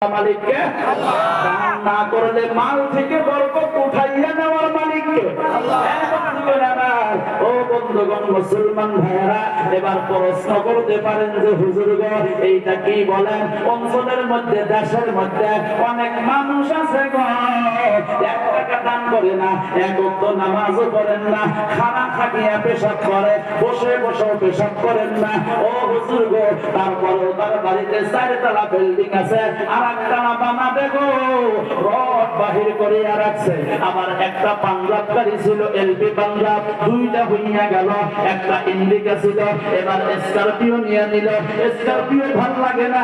মালিককে দান না করলে মাল থেকে বরকত উঠাইয়া নেওয়ার মালিককে ও বন্ধুগণ মুসলমান ভাইরা এবার প্রশ্ন করতে পারেন যে হুজুর গো এইটা কি বলেন অঞ্চলের মধ্যে দেশের মধ্যে অনেক মানুষ আছে গো 1 টাকা দান করে না এক ওয়াক্ত নামাজও পড়েন না খানা থাকিয়া পেশাব করে বসে বসে পেশাব করেন না ও হুজুর গো তারপরেও তার বাড়িতে 4 তলা বিল্ডিং আছে আর একটা বানাবে গো রড বাহির করে রাখছে আবার একটা পাঞ্জাব গাড়ি ছিল এলপি পাঞ্জাব দুইটা হইয়া গেল একটা ইন্ডিকা ছিল এবার স্করপিও নিয়ে নিল স্করপিও ভাল লাগে না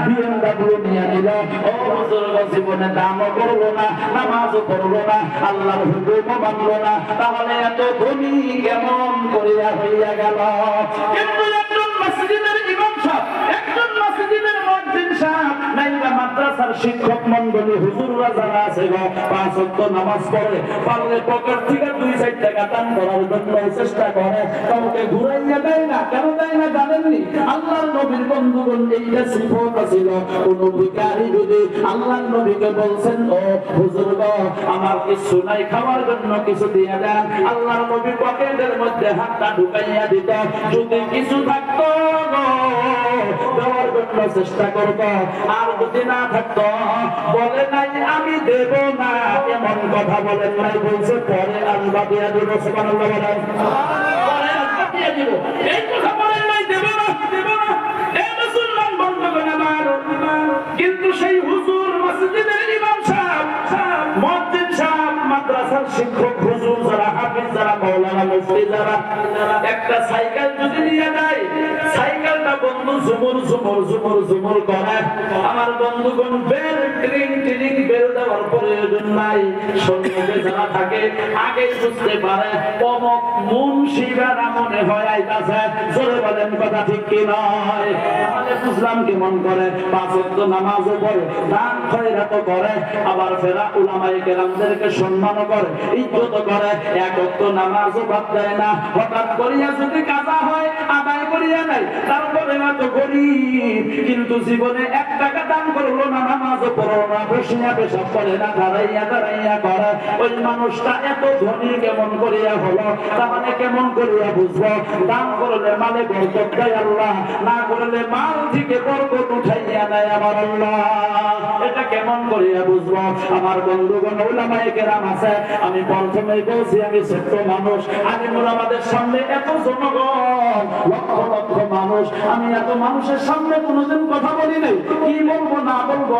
বিএমডব্লিউ নিয়ে নিল ও হুজুর জীবনে দামও করলো না নামাজও পড়লো না আল্লাহর হুকুমও মানলো না তাহলে এত ধনী কেমন করিয়া হইয়া গেল কিন্তু একজন মসজিদের ইমাম সাহেব একজন মসজিদের মুয়াজ্জিন সাহেব নাইবা মাদ্রাসার শিক্ষক মণ্ডলী হুজুররা যারা আছে গো 5 ওয়াক্ত নামাজ পড়ে পারলে পকেট থেকে 2-4 টাকা দান করার জন্য চেষ্টা করে কাউকে ঘুরাইয়া দেয় না কেন দেয় না জানেননি আল্লাহর নবীর বন্ধুগণ এইটা সিফত ছিল কোন ভিখারি যদি আল্লাহর নবীকে বলছেন ও হুজুর গো আমার কিছু নাই খাওয়ার জন্য কিছু দিয়ে দেন আল্লাহর নবী পকেটের মধ্যে হাতটা ঢুকাইয়া দিত যদি কিছু থাকতো গো দেওয়ার জন্য চেষ্টা করব আর যদি না থাকতো বলে নাই আমি দেব না এমন কথা বলেন নাই বলছে পরে আল্লাহ দিয়া দেব সুবহানাল্লাহ বলেন পরে আল্লাহ দিয়া দেব এই কথা বলেন নাই দেব না এই মুসলমান বন্ধুগণ আমার কিন্তু সেই হুজুর মসজিদের ইমাম সাহেব মুয়াজ্জিন সাহেব মাদ্রাসার শিক্ষক হুজুর যারা হাফেজ যারা মাওলানা মুফতি যারা একটা সাইকেল যদি নিয়ে যায় সাইকেলটা বন্ধু ঝুমুর করে আমার বন্ধুগণ বেল ট্রিং বেল দেওয়ার প্রয়োজন নাই সন্ধ্যে যারা থাকে আগে বুঝতে পারে অমক মুন্সিবারা মনে হয় আইতাছে জোরে বলেন কথা ঠিক কি নয় তাহলে বুঝলাম কেমন করে 5 ওয়াক্ত নামাজও পড়ে দান খয়রাত করে আবার ফেরা উলামায়ে কেরামদেরকে সম্মান করে ইজ্জত করে 1 ওয়াক্ত নামাজও বাদ দেয় না হঠাৎ করিয়া যদি কাজা হয় আদায় করিয়া নাই তারপরে এত গরিব কিন্তু জীবনে 1 টাকা দান করলো না নামাজও পড়লো না বসিয়া পেশাব করে না দাঁড়াইয়া করে ওই মানুষটা এত ধনী কেমন করিয়া হলো তাহলে কেমন করিয়া বুঝবো দান করলে মালে বরকত দেয় আল্লাহ না করলে মাল থেকে বরকত উঠাইয়া দেয় আমার আল্লাহ এটা কেমন করিয়া বুঝবো আমার বন্ধুগণ উলামায়ে কেরাম আছে আমি প্রথমেই বলছি আমি ছোট্ট মানুষ আলিমুল আমাদের সামনে এত জনগণ লক্ষ লক্ষ মানুষ আমি এত মানুষের সামনে কোনোদিন কথা বলি নাই কি বলবো না বলবো